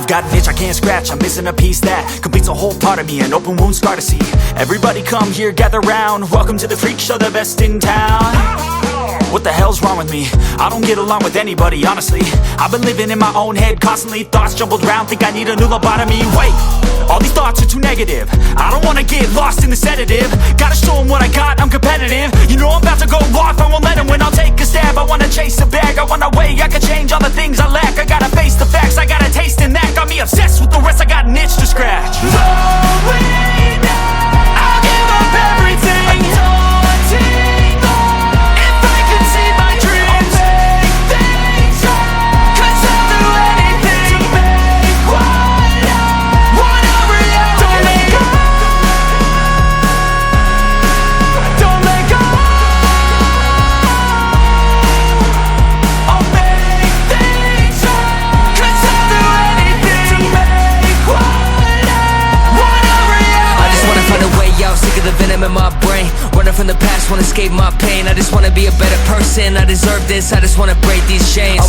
I've got an itch I can't scratch, I'm missing a piece that completes a whole part of me, an open wound scar to see. Everybody come here, gather round, welcome to the freak show, the best in town. What the hell's wrong with me? I don't get along with anybody, honestly. I've been living in my own head constantly, thoughts jumbled round, think I need a new lobotomy. Wait, all these thoughts are too negative, I don't wanna get lost in the sedative. Gotta show them what I got, I'm competitive. You know I'm about to go off, I won't let them win. I'll take a stab, I wanna chase a bag, I wanna weigh, I can change all the things I lack. I gotta face the facts, I got a taste in that. Got me obsessed with the rest, I got an itch to scratch. Slowing down, I'll give up everything. The venom in my brain, running from the past, wanna escape my pain. I just wanna be a better person, I deserve this, I just wanna break these chains.